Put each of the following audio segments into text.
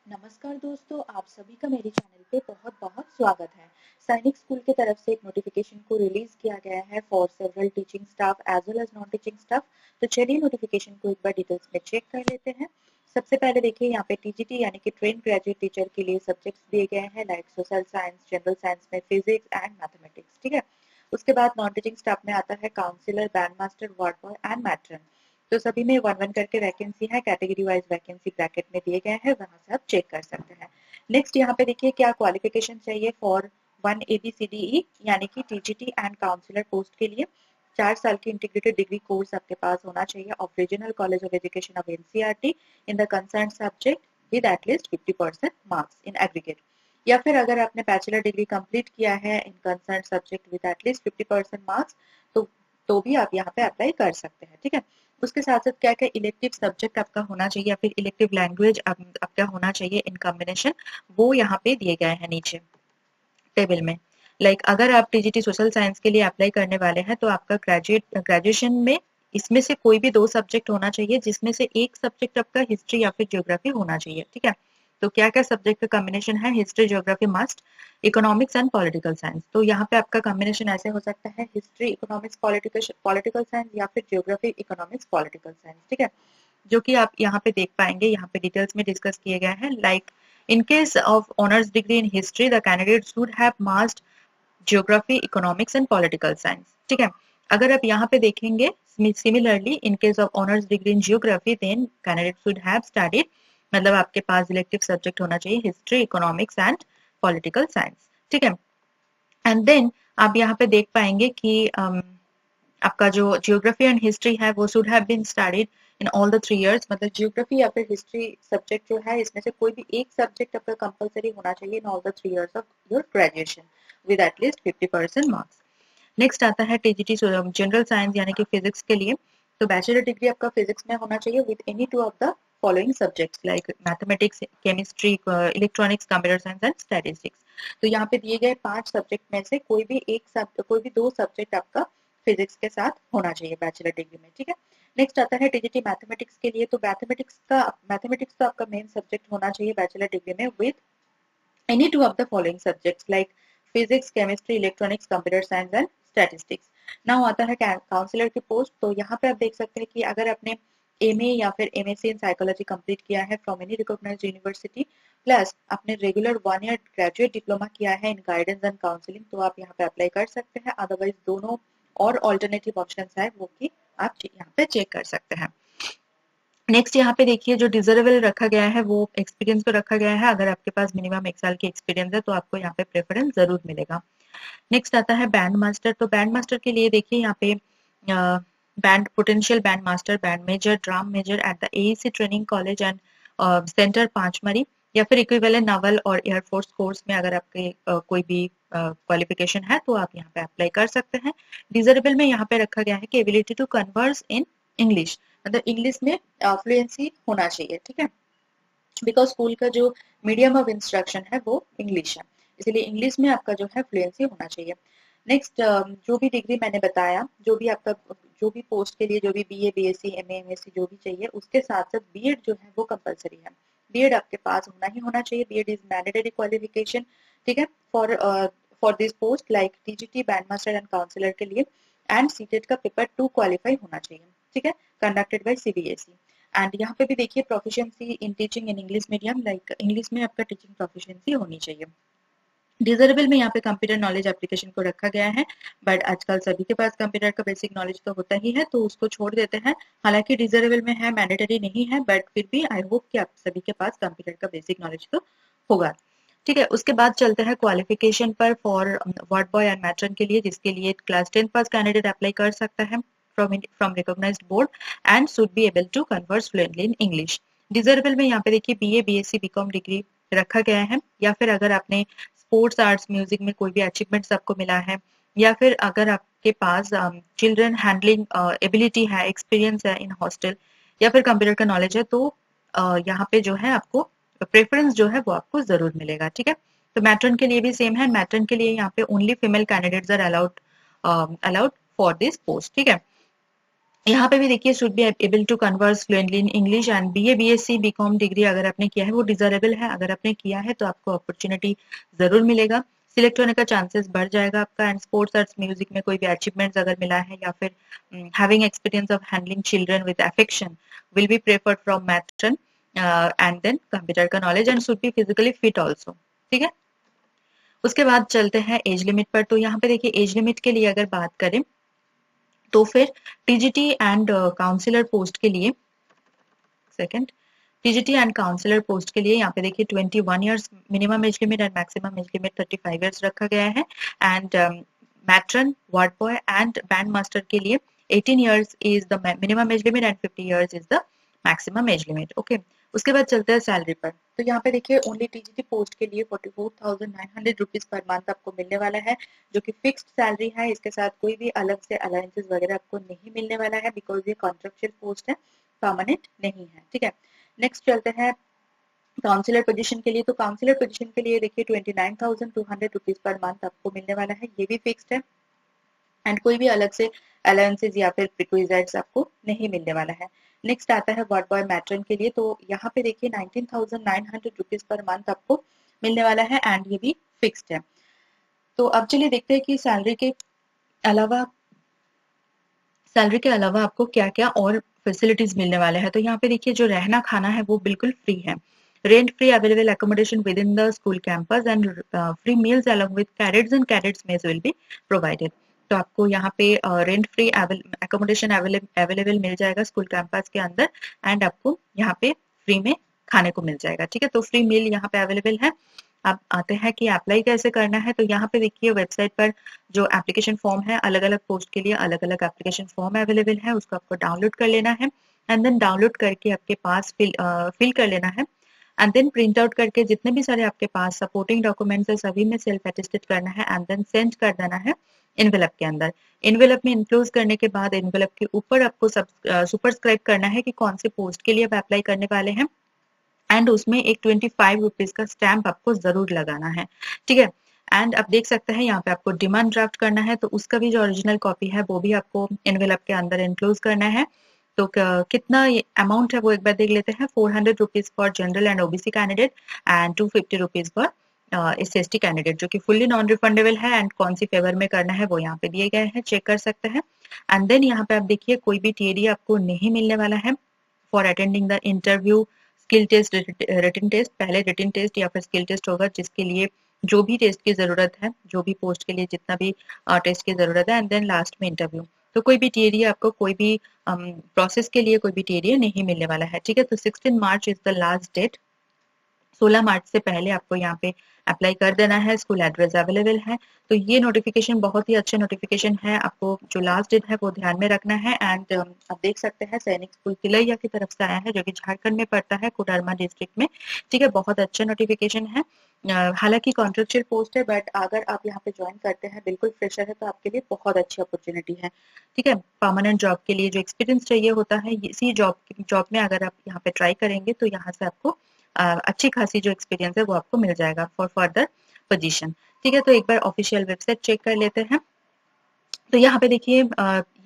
नमस्कार दोस्तों, आप सभी का मेरे चैनल पे बहुत बहुत स्वागत है। सैनिक स्कूल की तरफ से एक नोटिफिकेशन को रिलीज किया गया है for several teaching staff as well as non teaching staff. तो चलिए नोटिफिकेशन को एक बार डिटेल्स में चेक कर लेते हैं। सबसे पहले देखिए यहाँ पे टीजीटी यानी कि ट्रेन ग्रेजुएट टीचर के लिए सब्जेक्ट्स दिए गए हैं like social science, general science में फिजिक्स एंड मैथमेटिक्स। ठीक है, उसके बाद नॉन टीचिंग स्टाफ में आता है counsellor, band master, ward boy and matron. तो सभी में वन वन करके वैकेंसी है, कैटेगरी वाइज वैकेंसी ब्रैकेट में दिए गए हैं, वहां से आप चेक कर सकते हैं। नेक्स्ट यहाँ पे देखिए क्या क्वालिफिकेशन चाहिए फॉर 1 ABCDE यानी कि टीजीटी एंड काउंसलर पोस्ट के लिए। 4 साल की इंटीग्रेटेड डिग्री कोर्स आपके पास होना चाहिए of regional college of education of NCERT in the concern subject with at least 50% marks in aggregate. या फिर अगर आपने बैचलर डिग्री कंप्लीट किया है इन concern subject with at least 50% marks तो भी आप यहाँ पे अप्लाई कर सकते हैं। ठीक है, उसके साथ साथ क्या क्या इलेक्टिव सब्जेक्ट आपका होना चाहिए या फिर इलेक्टिव लैंग्वेज आपका होना चाहिए इन कॉम्बिनेशन, वो यहाँ पे दिए गए हैं नीचे टेबल में। अगर आप टीजीटी सोशल साइंस के लिए अप्लाई करने वाले हैं तो आपका ग्रेजुएशन में इसमें से कोई भी 2 सब्जेक्ट होना चाहिए, जिसमें से एक सब्जेक्ट आपका हिस्ट्री या फिर ज्योग्राफी होना चाहिए। ठीक है, तो क्या क्या सब्जेक्ट का कॉम्बिनेशन है, history, geography must, economics and political science. तो यहाँ पे आपका कॉम्बिनेशन ऐसे हो सकता है हिस्ट्री इकोनॉमिक्स पॉलिटिकल साइंस या फिर ज्योग्राफी इकोनॉमिक्स पॉलिटिकल साइंस। ठीक है, जो कि आप यहाँ पे देख पाएंगे, यहाँ पे डिटेल्स में डिस्कस किए गए हैं। in case of honors degree in history the candidate should have mastered geography, economics and political science। ठीक है, अगर आप यहाँ पे देखेंगे similarly in case of honors degree in geography then candidate should have studied, मतलब आपके पास इलेक्टिव सब्जेक्ट होना चाहिए history, economics and political science. ठीक है, एंड देन आप यहाँ पे देख पाएंगे कि आपका जो जियोग्राफी एंड हिस्ट्री है वो should have been studied in all the 3 years। मतलब जियोग्राफी या फिर हिस्ट्री सब्जेक्ट जो है इसमें से कोई भी एक सब्जेक्ट आपका कंपलसरी होना चाहिए इन all the 3 years of your graduation with at least 50% marks. Next आता है टीजीटी जनरल साइंस यानी कि फिजिक्स के लिए। तो बैचलर डिग्री आपका फिजिक्स में होना चाहिए with any 2 of the following subjects like mathematics, chemistry, electronics, computer science and statistics. तो यहाँ पे दिए गए 5 सब्जेक्ट में से कोई भी 2 सब्जेक्ट आपका फिजिक्स के साथ होना चाहिए बैचलर डिग्री में। ठीक है, नेक्स्ट आता है टीजीटी मैथमेटिक्स के लिए। तो मैथमेटिक्स का आपका मेन सब्जेक्ट होना चाहिए बैचलर डिग्री में with any 2 of the following subjects like physics, chemistry, electronics, computer science and statistics। now आता है काउंसलर की पोस्ट। तो यहाँ पे आप देख सकते हैं कि अगर आपने एमए या फिर एमएससी इन साइकोलॉजी कंप्लीट किया है from any recognised university plus आपने रेगुलर 1 year ग्रेजुएट डिप्लोमा किया है इन गाइडेंस एंड काउंसलिंग, तो आप यहाँ पे अप्लाई कर सकते हैं। अदरवाइज दोनों और ऑल्टरनेटिव ऑप्शन है वो कि आप यहाँ पे चेक कर सकते हैं। नेक्स्ट यहाँ पे देखिए जो डिजर्वेबल रखा गया है वो एक्सपीरियंस पे रखा गया है। अगर आपके पास मिनिमम 1 साल की एक्सपीरियंस है तो आपको यहाँ पे प्रेफरेंस जरूर मिलेगा। नेक्स्ट आता है बैंड मास्टर। तो बैंड मास्टर के लिए देखिए यहाँ पे band potential band master, band major, drum major at the AEC training college and centre Pachmarhi या फिर इक्विवेलेंट नावल और एयरफोर्स कोर्स में अगर आपके कोई भी क्वालिफिकेशन है तो आप यहाँ पे अप्लाई कर सकते हैं। डिजर्वेबल में यहाँ पे रखा गया है कि ability to converse in English, मतलब इंग्लिश में फ्लुएंसी होना चाहिए। ठीक है, बिकॉज स्कूल का जो मीडियम ऑफ इंस्ट्रक्शन है वो इंग्लिश है, इसलिए इंग्लिश में आपका जो है फ्लुएंसी होना चाहिए। नेक्स्ट जो भी डिग्री मैंने बताया, जो भी पोस्ट के लिए जो भी बीए, बीएससी, एमए, एमएससी जो भी चाहिए उसके साथ साथ बीएड जो है वो कंपलसरी है। बीएड आपके पास होना ही होना चाहिए। BEd is mandatory qualification. ठीक है, for this post like TGT, band master and counsellor के लिए। एंड सीटेट का पेपर 2 क्वालिफाई होना चाहिए। ठीक है, कंडक्टेड बाय सीबीएसई। एंड यहाँ पे भी देखिए proficiency in teaching in English medium, like English में आपका टीचिंग प्रोफिशिएंसी होनी चाहिए। डिजर्वेबल में यहाँ पे कंप्यूटर नॉलेज एप्लीकेशन को रखा गया है, बट आजकल सभी के पास कंप्यूटर का बेसिक नॉलेज तो होता ही है तो उसको छोड़ देते हैं। हालांकि डिजर्वेबल में है, मैंडेटरी नहीं है, बट फिर भी आई होप कि आप सभी के पास कंप्यूटर का बेसिक नॉलेज तो होगा। ठीक है, उसके बाद चलते हैं क्वालिफिकेशन पर for ward boy and matron के लिए, जिसके लिए क्लास 10 पास कैंडिडेट अप्लाई कर सकता है from recognized board and should be able to converse fluently in English। Deservable में यहाँ पे देखिए बीए, बीएससी, बीकॉम डिग्री रखा गया है, या फिर अगर आपने स्पोर्ट्स, आर्ट्स, म्यूजिक में कोई भी अचीवमेंट्स आपको मिला है, या फिर अगर आपके पास चिल्ड्रन हैंडलिंग एबिलिटी है, एक्सपीरियंस है इन हॉस्टल, या फिर कंप्यूटर का नॉलेज है, तो यहाँ पे जो है आपको प्रेफरेंस जो है वो आपको जरूर मिलेगा। ठीक है, तो मैट्रन के लिए भी सेम है। मैट्रन के लिए यहाँ पे only female candidates are allowed for this post. ठीक है, यहाँ पे भी देखिए should be able to converse fluently in English and BA BSc BCom degree अगर आपने किया है वो डिजरेबल है, अगर आपने किया है तो आपको अपॉर्चुनिटी जरूर मिलेगा, सिलेक्ट होने का चांसेस बढ़ जाएगा आपका। एंड स्पोर्ट्स आर्ट्स म्यूजिक में कोई भी अचीवमेंट्स अगर मिला है या फिर having experience of handling children with affection will be preferred from matron and then computer का knowledge and should be physically fit also. ठीक है, उसके बाद चलते हैं एज लिमिट पर। तो यहाँ पे देखिए एज लिमिट के लिए अगर बात करें तो फिर टीजीटी एंड काउंसलर पोस्ट के लिए second TGT and counsellor post के लिए यहाँ पे देखिए 21 years minimum age limit and maximum age limit 35 years रखा गया है। And matron ward boy and band master के लिए 18 years is the minimum age limit and 50 years is the maximum age limit. Okay, उसके बाद चलते हैं सैलरी पर। तो यहाँ पे देखिए ओनली टीजीटी पोस्ट के लिए 44,900 रुपीज पर मंथ आपको मिलने वाला है, जो कि फिक्स्ड सैलरी है। इसके साथ कोई भी अलग से अलाउंसेस वगैरह आपको नहीं मिलने वाला है, बिकॉज ये कॉन्ट्रेक्चुअल पोस्ट है, परमानेंट नहीं है। ठीक है, नेक्स्ट चलते हैं काउंसिलर पोजीशन के लिए। तो काउंसिलर पोजीशन के लिए देखिए 29,200 रुपीज पर मंथ आपको मिलने वाला है, ये भी फिक्स्ड है एंड कोई भी अलग से अलाउंसेस या फिर प्रिक्विजिट्स आपको नहीं मिलने वाला है। नेक्स्ट आता है वार्ड बॉय मैट्रन के लिए। तो यहाँ पे देखिए 19,900 रुपीज पर मंथ आपको मिलने वाला है एंड ये भी फिक्स्ड है। तो अब चलिए देखते हैं कि सैलरी के अलावा आपको क्या क्या और फैसिलिटीज मिलने वाले हैं। तो यहाँ पे देखिए जो रहना खाना है वो बिल्कुल फ्री है, rent free available accommodation with in the school campus and free meals along with cadets and cadets mess will be provided. तो आपको यहाँ पे रेंट फ्री अकोमोडेशन अवेलेबल मिल जाएगा स्कूल कैंपस के अंदर एंड आपको यहाँ पे फ्री में खाने को मिल जाएगा। ठीक है, तो फ्री मील यहाँ पे अवेलेबल है। अब आते हैं कि अप्लाई कैसे करना है। तो यहाँ पे देखिए वेबसाइट पर जो एप्लीकेशन फॉर्म है, अलग अलग पोस्ट के लिए अलग अलग एप्लीकेशन फॉर्म अवेलेबल है, उसको आपको डाउनलोड कर लेना है एंड देन डाउनलोड करके आपके पास फिल कर लेना है एंड देन प्रिंट आउट करके जितने भी सारे आपके पास सपोर्टिंग डॉक्यूमेंट्स है सभी में सेल्फ अटेस्टेड करना है एंड देन सेंड कर देना है इनवेलप के अंदर। इनवेलप में इनक्लोज करने के बाद इनवेलप के ऊपर आपको सुपरस्क्राइब करना है कि कौन से पोस्ट के लिए आप अप्लाई करने वाले हैं एंड उसमें एक 25 रुपीज का स्टैंप आपको जरूर लगाना है। ठीक है, एंड आप देख सकते हैं यहाँ पे आपको डिमांड ड्राफ्ट करना है, तो उसका भी जो ओरिजिनल कॉपी है वो भी आपको एनवेलप के अंदर एनक्लोज करना है। तो कितना अमाउंट है वो एक बार देख लेते हैं। 400 rupees for general and OBC candidate and 250 rupees for SC/ST candidate, जो कि फुल्ली नॉन रिफंडेबल है एंड कौन सी फेवर में करना है वो यहाँ पे दिए गए हैं, चेक कर सकते हैं। एंड देन यहाँ पे आप देखिए कोई भी TD आपको नहीं मिलने वाला है for attending the interview, skill test, written test, पहले रिटन टेस्ट या फिर स्किल टेस्ट होगा, जिसके लिए जो भी टेस्ट की जरूरत है, जो भी पोस्ट के लिए जितना भी टेस्ट की जरूरत है एंड देन लास्ट में इंटरव्यू। तो कोई भी TD आपको कोई भी प्रोसेस के लिए कोई भी TD नहीं मिलने वाला है। ठीक है, तो 16 मार्च इज द लास्ट डेट, 16 मार्च से पहले आपको यहाँ पे अप्लाई कर देना है। स्कूल एड्रेस अवेलेबल है। तो ये नोटिफिकेशन बहुत ही अच्छे नोटिफिकेशन है, आपको जो लास्ट डेट है वो ध्यान में रखना है। एंड आप देख सकते हैं सैनिक स्कूल तिलैया की तरफ से आया है, जो कि झारखंड में पड़ता है, कोडरमा डिस्ट्रिक्ट में। ठीक है, बहुत अच्छा नोटिफिकेशन है। हालांकि कॉन्ट्रेक्चुअल पोस्ट है, बट अगर आप यहाँ पे ज्वाइन करते हैं बिल्कुल फ्रेशर है तो आपके लिए बहुत अच्छी अपॉर्चुनिटी है। ठीक है, परमानेंट जॉब के लिए जो एक्सपीरियंस चाहिए होता है, इसी जॉब में अगर आप यहाँ पे ट्राई करेंगे तो यहाँ से आपको अच्छी खासी जो एक्सपीरियंस है वो आपको मिल जाएगा फॉर फर्दर पोजीशन। ठीक है, तो एक बार ऑफिशियल वेबसाइट चेक कर लेते हैं। तो यहाँ पे देखिए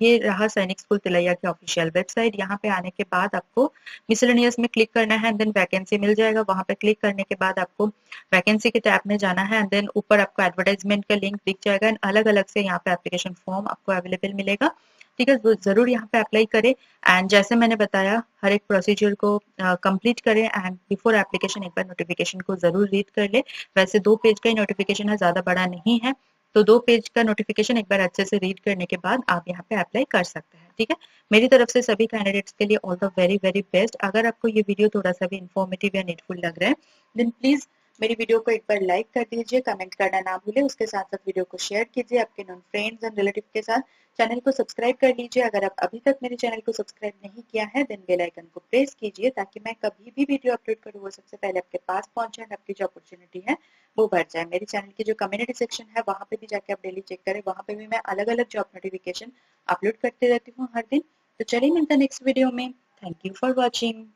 ये रहा सैनिक स्कूल तिलैया की ऑफिशियल वेबसाइट। यहाँ पे आने के बाद आपको मिसलेनियस में क्लिक करना है एंड देन वैकेंसी मिल जाएगा। वहां पे क्लिक करने के बाद आपको वैकेंसी के टैब में जाना है एंड देन ऊपर आपको एडवर्टाइजमेंट का लिंक दिख जाएगा एंड अलग अलग से यहाँ पे एप्लीकेशन फॉर्म आपको अवेलेबल मिलेगा। ठीक है, तो जरूर यहाँ पे अप्लाई करें एंड जैसे मैंने बताया हर एक प्रोसीजर को कंप्लीट करें एंड बिफोर एप्लीकेशन एक बार नोटिफिकेशन को जरूर रीड कर ले। वैसे 2 पेज का ही नोटिफिकेशन है, ज्यादा बड़ा नहीं है, तो 2 पेज का नोटिफिकेशन एक बार अच्छे से रीड करने के बाद आप यहाँ पे अप्लाई कर सकते हैं। ठीक है, मेरी तरफ से सभी कैंडिडेट्स के लिए all the very very best. अगर आपको ये वीडियो थोड़ा सा भी इन्फॉर्मेटिव या नीडफुल लग रहा है देन प्लीज मेरी वीडियो को एक बार लाइक कर दीजिए, कमेंट करना ना भूले, उसके साथ साथ वीडियो को शेयर कीजिए आपके नॉन फ्रेंड्स एंड रिलेटिव के साथ। चैनल को सब्सक्राइब कर लीजिए अगर आप अभी तक मेरे चैनल को सब्सक्राइब नहीं किया है, देन बेल आइकन को प्रेस कीजिए ताकि मैं कभी भी वीडियो अपलोड करूँ वो सबसे पहले आपके पास पहुंचे एंड आपकी जो अपॉर्चुनिटी है वो बढ़ जाए। मेरे चैनल की जो कम्युनिटी सेक्शन है वहाँ पे भी जाके आप डेली चेक करें, वहाँ पे भी मैं अलग अलग जॉब नोटिफिकेशन अपलोड करते रहती हूँ हर दिन। तो चलिए मिलते हैं नेक्स्ट वीडियो में। Thank you for watching.